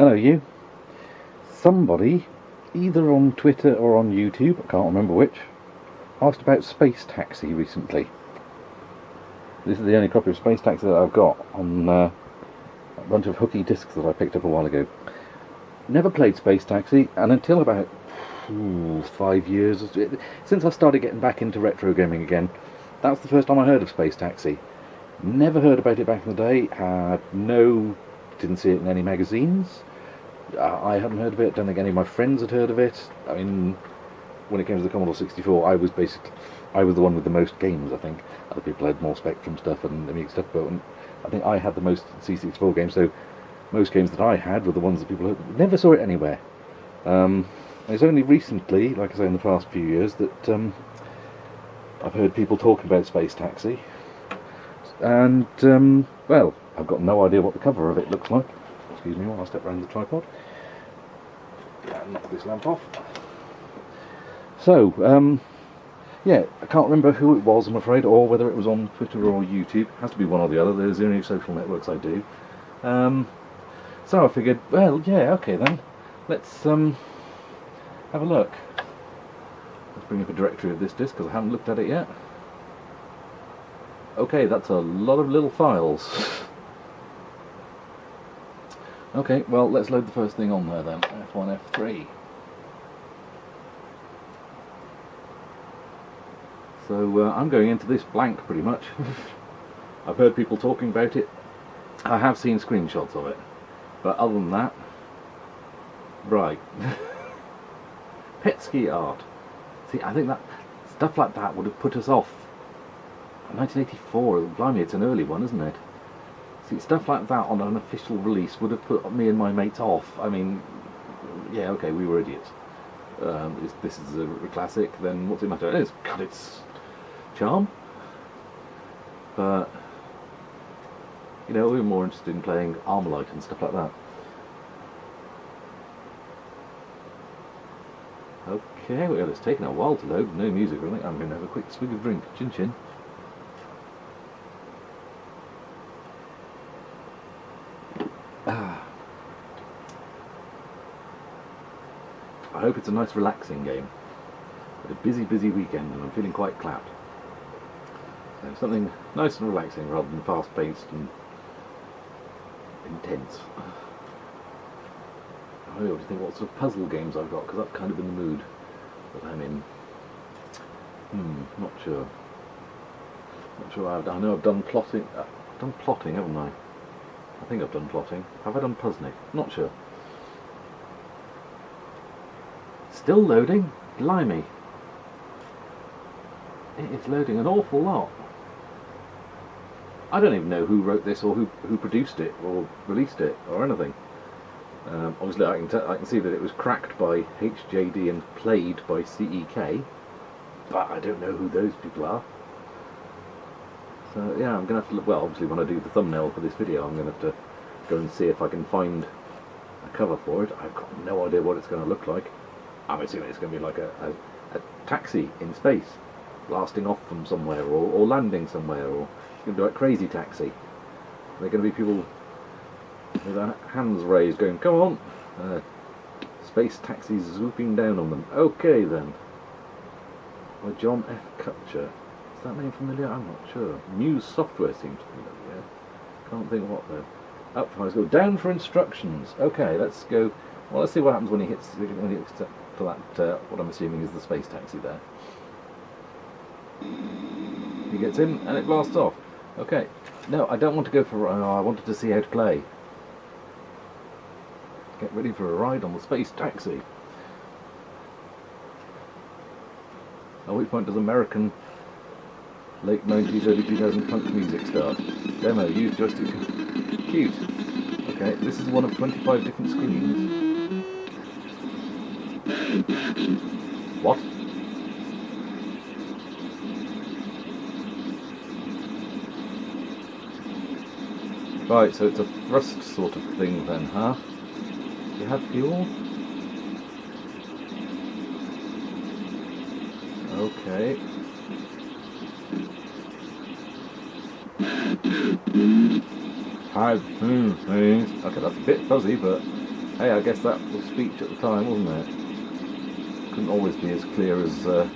Hello, you. Somebody, either on Twitter or on YouTube, I can't remember which, asked about Space Taxi recently. This is the only copy of Space Taxi that I've got on a bunch of hooky discs that I picked up a while ago. Never played Space Taxi, and until about 5 years, since I started getting back into retro gaming again, that was the first time I heard of Space Taxi. Never heard about it back in the day, didn't see it in any magazines. I hadn't heard of it, don't think any of my friends had heard of it. I mean, when it came to the Commodore 64, I was the one with the most games, I think. Other people had more Spectrum stuff and Amiga stuff, but I think I had the most C64 games, so most games that I had were the ones that people had. Never saw it anywhere. It's only recently, like I say, in the past few years, that I've heard people talking about Space Taxi. And, well, I've got no idea what the cover of it looks like. Excuse me while I step around the tripod. Yeah, knock this lamp off. So, yeah, I can't remember who it was, I'm afraid, or whether it was on Twitter or YouTube. It has to be one or the other. There's the only social networks I do. So I figured, well, yeah, okay then. Let's have a look. Let's bring up a directory of this disc because I haven't looked at it yet. Okay, that's a lot of little files. Okay, well, let's load the first thing on there then. F1, F3. So I'm going into this blank pretty much. I've heard people talking about it. I have seen screenshots of it. But other than that, right. Pet ski art. See, I think that stuff like that would have put us off. 1984, blimey, it's an early one, isn't it? See, stuff like that on an official release would have put me and my mates off. I mean, yeah, okay, we were idiots. This is a classic, then what's it matter? It's got its charm. But, you know, we were more interested in playing Armalite and stuff like that. Okay, well, it's taken a while to load, no music really. I'm going to have a quick swig of drink. Chin chin. I hope it's a nice relaxing game. It's a busy weekend and I'm feeling quite clapped. So something nice and relaxing rather than fast paced and intense. I don't know what to think what sort of puzzle games I've got, because that's kind of in the mood that I'm in. Not sure. Not sure I know I've done plotting. Done plotting, haven't I? I think I've done plotting. Have I done puzzling? Not sure. Still loading? Blimey. It is loading an awful lot. I don't even know who wrote this or who produced it or released it or anything. Obviously I can see that it was cracked by HJD and played by CEK, but I don't know who those people are. So yeah, I'm going to have to look, well, obviously when I do the thumbnail for this video I'm going to have to go and see if I can find a cover for it. I've got no idea what it's going to look like. I'm assuming it's going to be like a taxi in space, blasting off from somewhere or landing somewhere, or it's going to be like Crazy Taxi. There are going to be people with their hands raised going, come on! Space taxis swooping down on them. Okay then. By John F. Cutcher. Is that name familiar? I'm not sure. Muse software seems familiar. Can't think what though. Up for let's go. Down for instructions. Okay, let's go. Well, let's see what happens when he hits for that, what I'm assuming is the space taxi there. He gets in and it blasts off. Okay. No, I don't want to go for... I wanted to see how to play. Get ready for a ride on the space taxi. At which point does American late 90s, early 2000s punk music start? Demo, use joystick. Cute. Okay, this is one of 25 different screens. What? Right, so it's a thrust sort of thing then, huh? Do you have fuel? Okay. Okay, that's a bit fuzzy, but Hey, I guess that was speech at the time, wasn't it? Couldn't always be as clear as the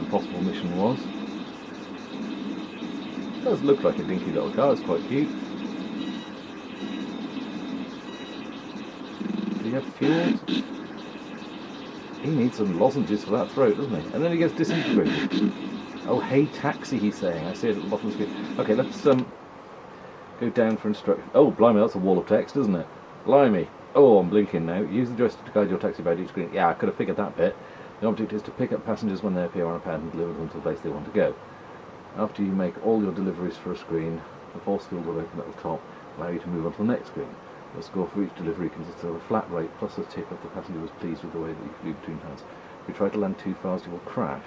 possible mission was. It does look like a dinky little car, it's quite cute. Do you have fuel? He needs some lozenges for that throat, doesn't he? And then he gets disintegrated. Oh, hey, taxi, he's saying. I see it at the bottom of the screen. Okay, let's go down for instructions. Oh, blimey, that's a wall of text, isn't it? Blimey. Oh, I'm blinking now. Use the joystick to guide your taxi by each screen. Yeah, I could have figured that bit. The object is to pick up passengers when they appear on a pad and deliver them to the place they want to go. After you make all your deliveries for a screen, the force field will open at the top, allow you to move on to the next screen. The score for each delivery consists of a flat rate plus a tip if the passenger was pleased with the way that you flew between pads. If you try to land too fast, you will crash.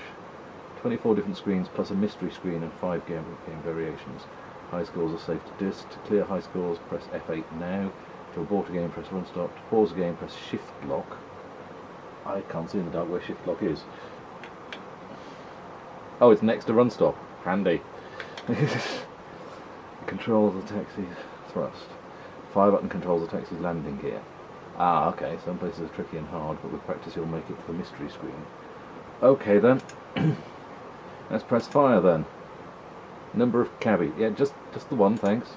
24 different screens plus a mystery screen and 5 game variations. High scores are saved to disk. To clear high scores, press F8 now. To abort a game, press run stop. To pause a game, press shift lock. I can't see in the dark where shift lock is. Oh, it's next to run stop. Handy. Control the taxi's thrust. Fire button controls the taxi's landing gear. Ah, okay. Some places are tricky and hard, but with practice you'll make it to the mystery screen. Okay then. Let's press fire then. Number of cabby. Yeah, just the one, thanks.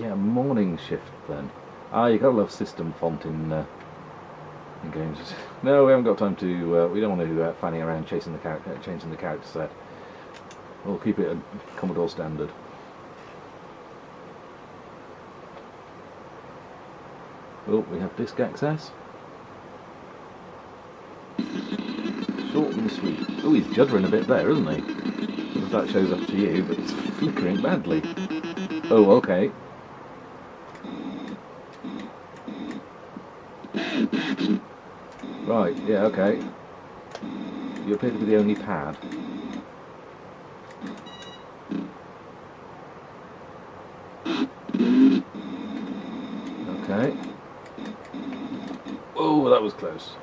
Yeah, morning shift then. Ah, you gotta love system font in games. No, we haven't got time to. We don't want to fanny around changing the character set. We'll keep it a Commodore standard. Oh, we have disk access. Short and sweet. Oh, he's juddering a bit there, isn't he? I don't know if that shows up to you, but it's flickering badly. Oh, okay. Right, yeah, okay. You appear to be the only pad. Okay. Oh, that was close.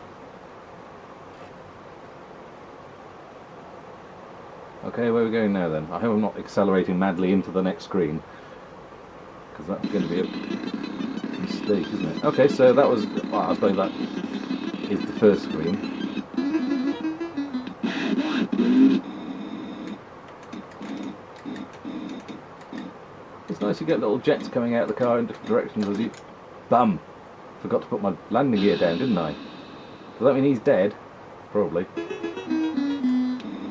Okay, where are we going now then? I hope I'm not accelerating madly into the next screen, because that's going to be a mistake, isn't it? Okay, so that was, well, I suppose that is the first screen. It's nice to get little jets coming out of the car in different directions as you... Bum! Forgot to put my landing gear down, didn't I? Does that mean he's dead? Probably.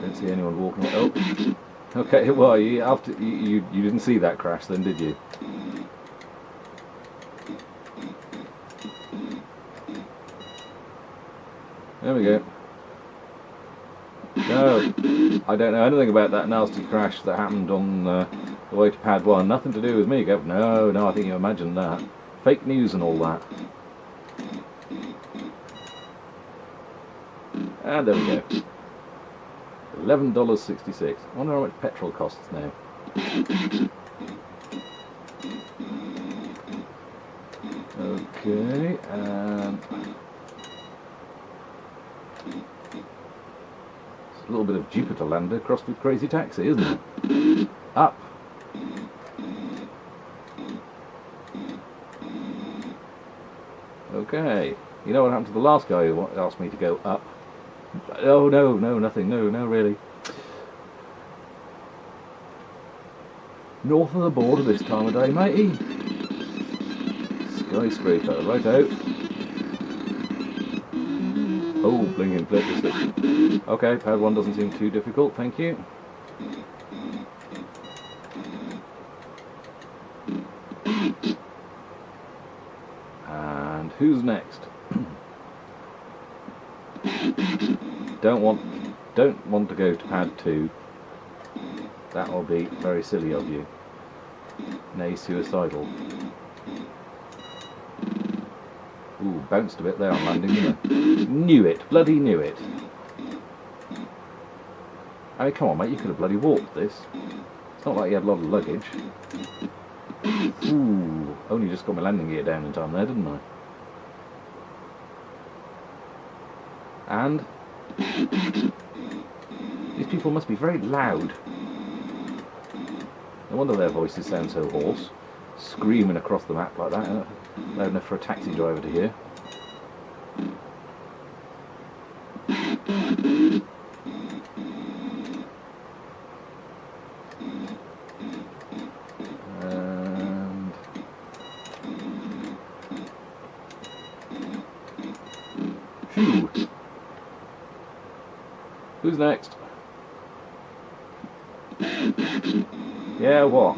Don't see anyone walking. Oh, okay. Well, you didn't see that crash, then, did you? There we go. No, I don't know anything about that nasty crash that happened on the way to Pad 1. Nothing to do with me. No, I think you imagined that. Fake news and all that. And there we go. $11.66. I wonder how much petrol costs now. Okay, it's a little bit of Jupiter Lander crossed with Crazy Taxi, isn't it? Up. Okay. You know what happened to the last guy who asked me to go up? Oh, no, nothing. No, really. North of the border this time of day, matey. Skyscraper, right out. Oh, blinking flip the switch. Okay, Pad 1 doesn't seem too difficult, thank you. And who's next? Don't want to go to Pad 2. That will be very silly of you. Nay, suicidal. Ooh, bounced a bit there on landing, didn't I? Knew it, bloody knew it. I mean, come on, mate, you could have bloody walked this. It's not like you had a lot of luggage. Ooh, only just got my landing gear down in time there, didn't I? And these people must be very loud. No wonder their voices sound so hoarse. screaming across the map like that. Loud enough for a taxi driver to hear. And phew. Who's next? Yeah, what?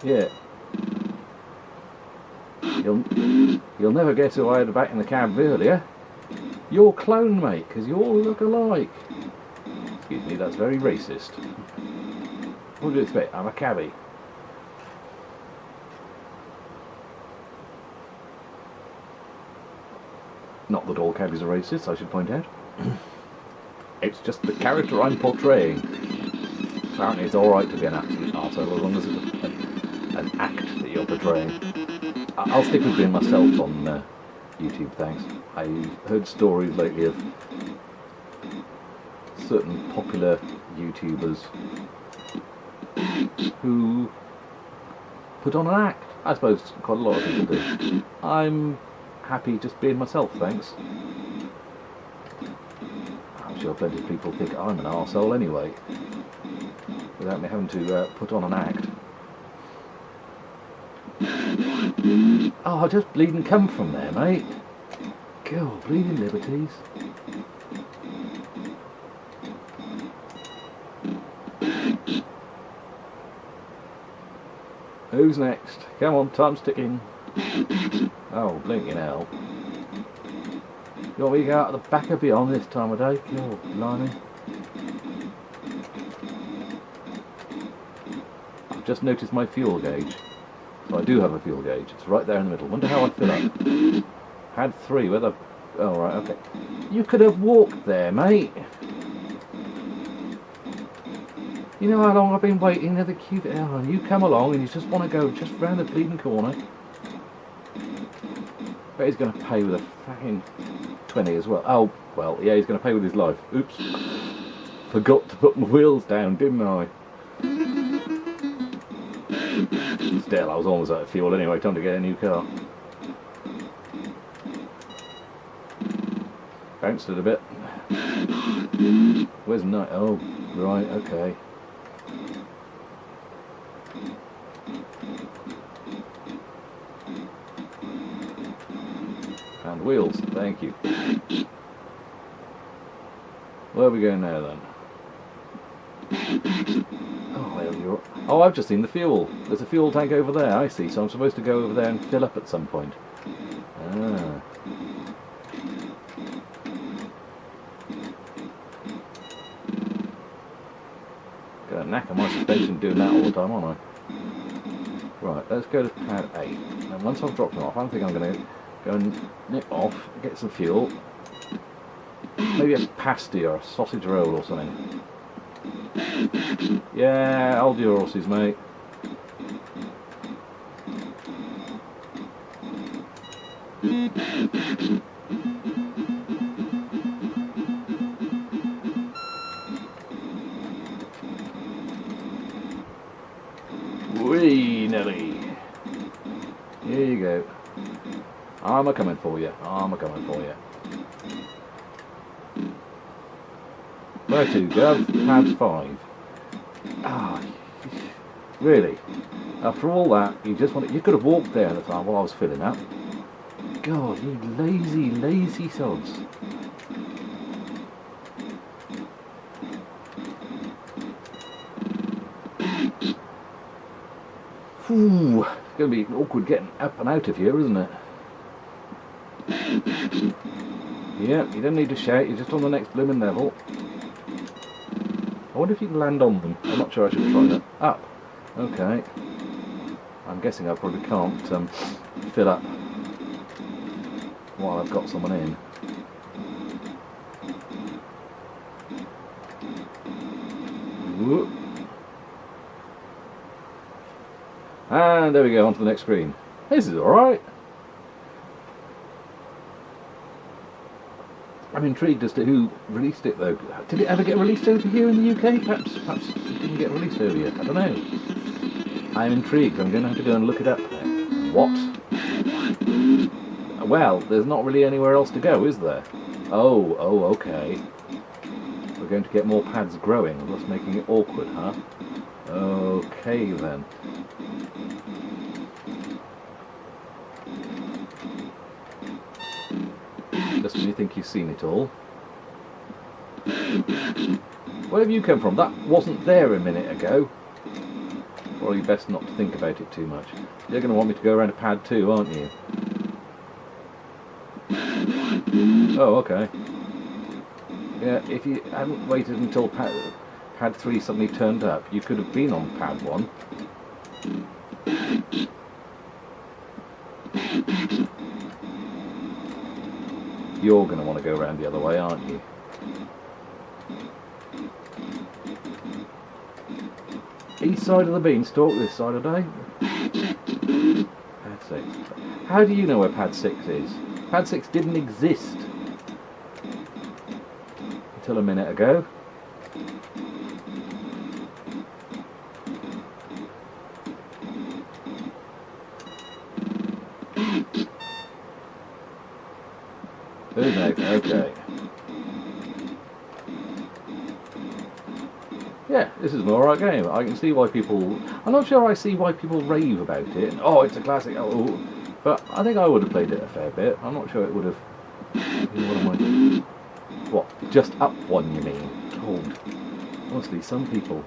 Yeah. You'll never guess who I had back in the cab earlier. Your clone, mate, because you all look alike. Excuse me, that's very racist. What do you expect? I'm a cabbie. Not that all cabbies are racist, I should point out. It's just the character I'm portraying. Apparently it's alright to be an absolute arsehole as long as it's an act that you're portraying. I'll stick with being myself on YouTube, thanks. I heard stories lately of certain popular YouTubers who put on an act. I suppose quite a lot of people do. I'm happy just being myself, thanks. I'm sure plenty of people think I'm an arsehole anyway, without me having to put on an act. Oh, I just bleeding come from there, mate. God, bleeding liberties. Who's next? Come on, time's ticking. Oh, blinking hell. You want me to go out the back of beyond this time of day? Oh, blimey. I've just noticed my fuel gauge. So I do have a fuel gauge. It's right there in the middle. Wonder how I fill up. Had 3. Where the... Oh, right, okay. You could have walked there, mate. You know how long I've been waiting at the queue? Oh, and you come along and you just want to go just round the bleeding corner. Bet he's going to pay with a fucking 20 as well. Oh, well, yeah, he's going to pay with his life. Oops. Forgot to put my wheels down, didn't I? Still, I was almost out of fuel anyway. Time to get a new car. Bounced it a bit. Where's night? Oh, right, okay. And wheels, thank you. Where are we going now then? Oh, well, oh, I've just seen the fuel. There's a fuel tank over there, I see. So I'm supposed to go over there and fill up at some point. Ah. Gonna knacker my suspension doing that all the time, aren't I? Right, let's go to pad 8. And once I've dropped them off, I think I'm going to go and nip off, get some fuel. Maybe a pasty or a sausage roll or something. Yeah, hold your horses, mate. Wee, Nelly. Here you go. I'm a coming for you. I'm a coming for you. Where to, Gov? Pad 5. Ah, really? After all that, you just wanted... You could have walked there at the time while I was filling up. God, you lazy, lazy sods. Ooh, it's going to be awkward getting up and out of here, isn't it? Yep, you don't need to shout, you're just on the next blooming level. I wonder if you can land on them. I'm not sure I should try that. Up. Okay. I'm guessing I probably can't fill up while I've got someone in. Whoop. And there we go, onto the next screen. This is alright. I'm intrigued as to who released it though. Did it ever get released over here in the UK? Perhaps it didn't get released over here. I don't know. I'm intrigued. I'm going to have to go and look it up now. What? Well, there's not really anywhere else to go, is there? Oh, okay. We're going to get more pads growing, thus making it awkward, huh? Okay then. Just when you think you've seen it all. Where have you come from? That wasn't there a minute ago. Probably best not to think about it too much. You're going to want me to go around to pad 2, aren't you? Oh, okay. Yeah, if you hadn't waited until pad 3 suddenly turned up, you could have been on pad 1. You're going to want to go around the other way, aren't you? East side of the beanstalk, this side of the day. Pad 6. How do you know where pad 6 is? Pad 6 didn't exist until a minute ago. Okay. Yeah, this is an alright game. I can see why people... I'm not sure I see why people rave about it. Oh, it's a classic. Oh, but I think I would have played it a fair bit. I'm not sure it would have... What? Just up one, you mean? God. Honestly, some people...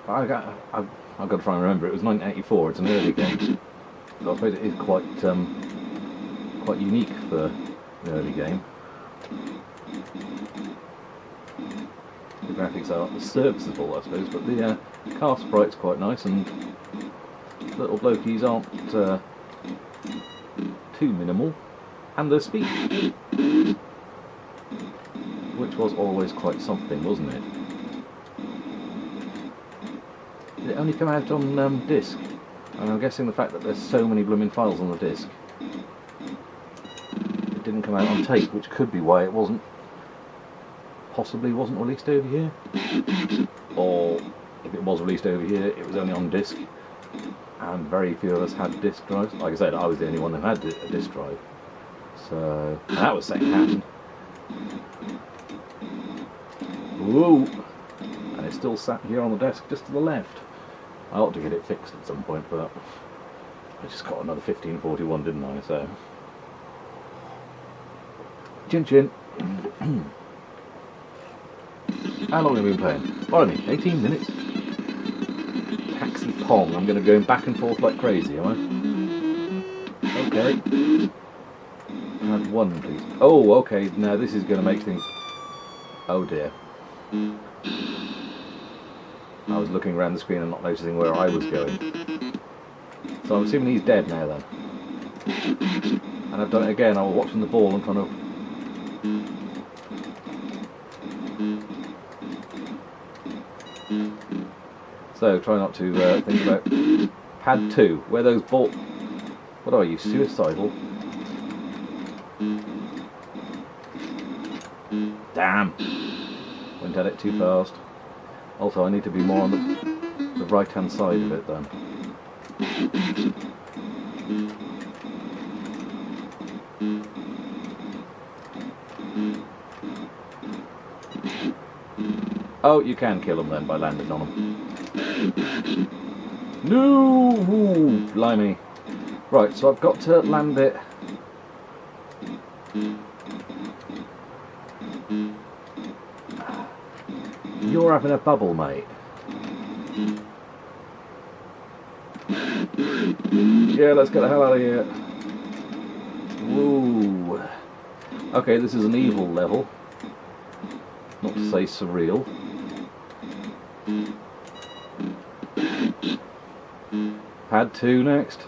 I've got to try and remember. It was 1984. It's an early game. So I suppose it is quite unique for an early game. The graphics are serviceable, I suppose, but the car sprite's quite nice, and little blokies aren't too minimal, and the speed, which was always quite something, wasn't it? Did it only come out on disc? And I'm guessing the fact that there's so many blooming files on the disc, it didn't come out on tape, which could be why it possibly wasn't released over here. Or if it was released over here, it was only on disc, and very few of us had disc drives. Like I said, I was the only one who had a disc drive, so and that was second hand. Whoa! And it's still sat here on the desk just to the left. I ought to get it fixed at some point, but I just got another 1541, didn't I? So, chin chin. How long have we been playing? Pardon me, 18 minutes. Taxi Pong. I'm going to go back and forth like crazy, am I? Okay. Add one, please. Oh, okay. Now this is going to make things... Oh dear. I was looking around the screen and not noticing where I was going. So I'm assuming he's dead now then. And I've done it again. I was watching the ball and trying to... So try not to think about pad 2, where those balls... What are you, suicidal? Damn! Went at it too fast. Also, I need to be more on the right-hand side of it then. Oh, you can kill them then by landing on them. No! Ooh, blimey. Right, so I've got to land it. You're having a bubble, mate. Yeah, let's get the hell out of here. Woo. Okay, this is an evil level. Not to say surreal. Pad 2 next.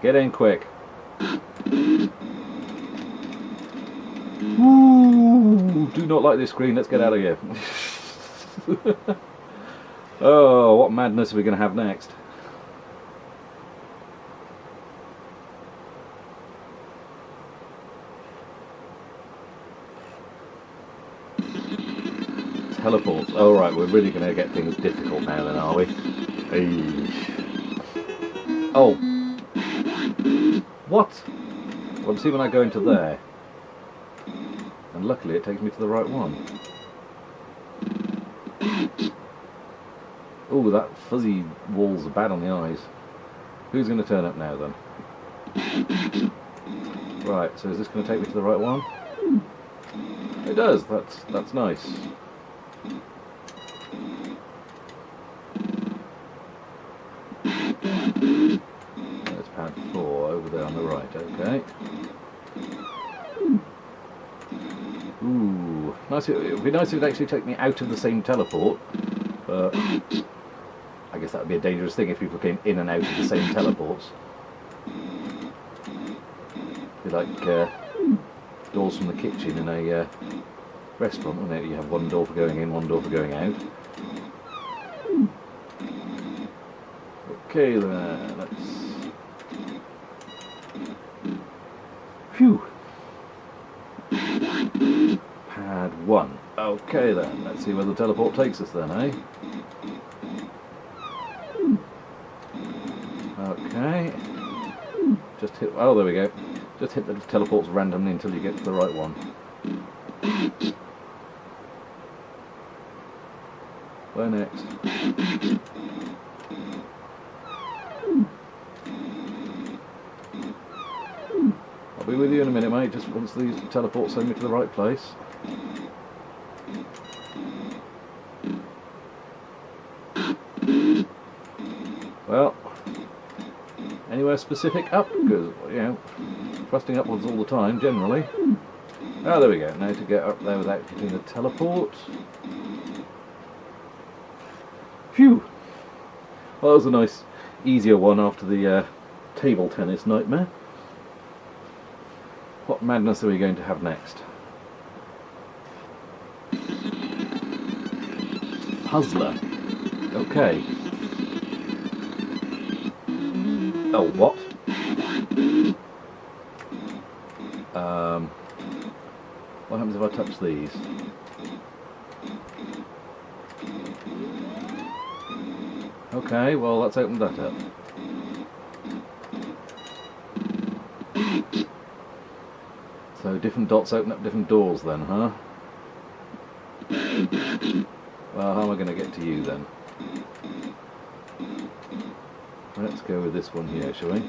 Get in quick. Ooh, do not like this screen, let's get out of here. Oh, what madness are we going to have next? Teleports. Oh right, we're really going to get things difficult now then, are we? Hey. Oh. What? Well, see when I go into there. And luckily it takes me to the right one. Oh, that fuzzy walls are bad on the eyes. Who's going to turn up now then? Right, so is this going to take me to the right one? It does, that's nice. There's pad 4 over there on the right, okay. Ooh, nice. It would be nice if it actually took me out of the same teleport, but I guess that would be a dangerous thing if people came in and out of the same teleports. It'd be like doors from the kitchen in a restaurant, wouldn't it? You have one door for going in, one door for going out. Okay then, let's... Phew! Pad 1. Okay then, let's see where the teleport takes us then, eh? Okay. Just hit... oh, there we go. Just hit the teleports randomly until you get to the right one. Where next? I'll be with you in a minute, mate, just once these teleports send me to the right place. Well, anywhere specific? Up, because, you know, thrusting upwards all the time, generally. Oh, there we go. Now to get up there without hitting the teleport. Phew! Well, that was a nice, easier one after the table tennis nightmare. What madness are we going to have next? Puzzler. Okay. Oh, what? What happens if I touch these? Okay, well, let's open that up. So different dots open up different doors then, huh? Well, how am I going to get to you then? Let's go with this one here, shall we?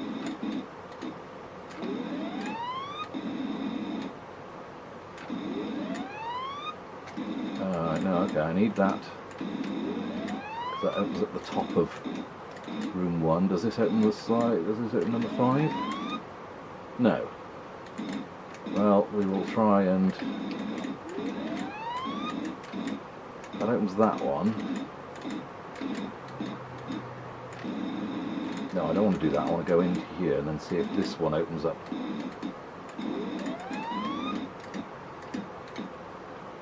Alright, no, okay, I need that. Because that opens at the top of room 1. Does this open the slide? Does this open number 5? No. Well, we will try and... that opens that one. No, I don't want to do that. I want to go in here and then see if this one opens up.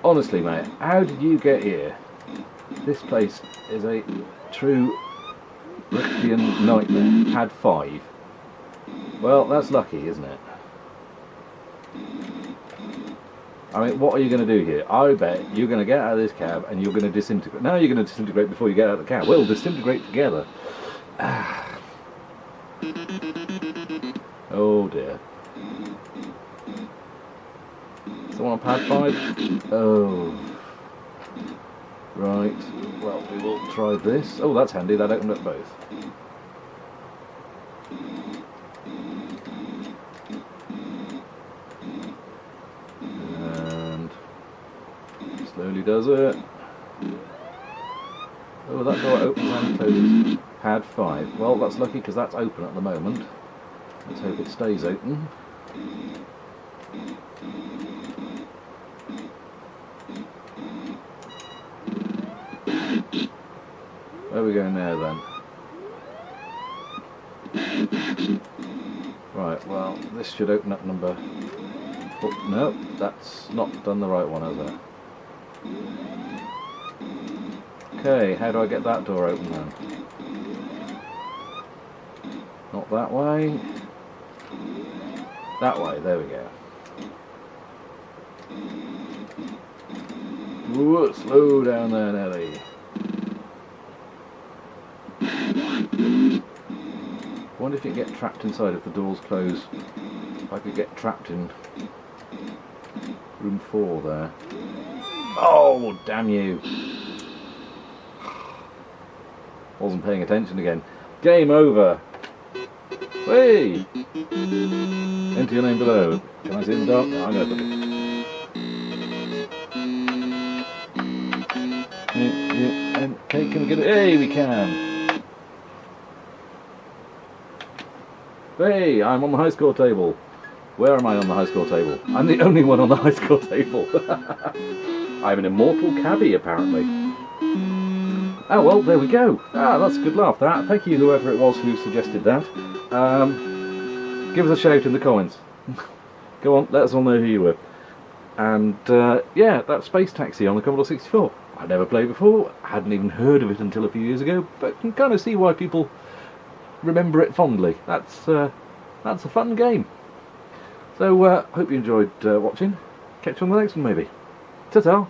Honestly, mate, how did you get here? This place is a true Brickian nightmare. Pad 5. Well, that's lucky, isn't it? I mean, what are you going to do here? I bet you're going to get out of this cab and you're going to disintegrate. Now you're going to disintegrate before you get out of the cab. We'll disintegrate together. Oh dear. Someone on pad 5? Oh. Right. Well, we will try this. Oh, that's handy. That opened up both. And slowly does it. Oh, that door opens and closes. Pad 5. Well, that's lucky because that's open at the moment. Let's hope it stays open. Where are we going now then? Right, well, this should open up number Oh, no, that's not done the right one, has it? Okay, how do I get that door open then? Not that way. That way, there we go. Ooh, slow down there, Nelly. Wonder if you get trapped inside if the doors close. If I could get trapped in room 4 there. Oh, damn you. Wasn't paying attention again. Game over. Hey! Enter your name below. Can I see in the dark? No, I'm going to put it. Okay, can we get it? Hey, we can! Hey, I'm on the high score table. Where am I on the high score table? I'm the only one on the high score table. I'm an immortal cabbie, apparently. Oh, well, there we go. Ah, that's a good laugh, that. Thank you, whoever it was who suggested that. Give us a shout in the comments. Go on, let us all know who you were. And, yeah, that's Space Taxi on the Commodore 64. I'd never played before, I hadn't even heard of it until a few years ago, but can kind of see why people remember it fondly. That's a fun game. So, hope you enjoyed watching. Catch you on the next one, maybe. Ta-ta!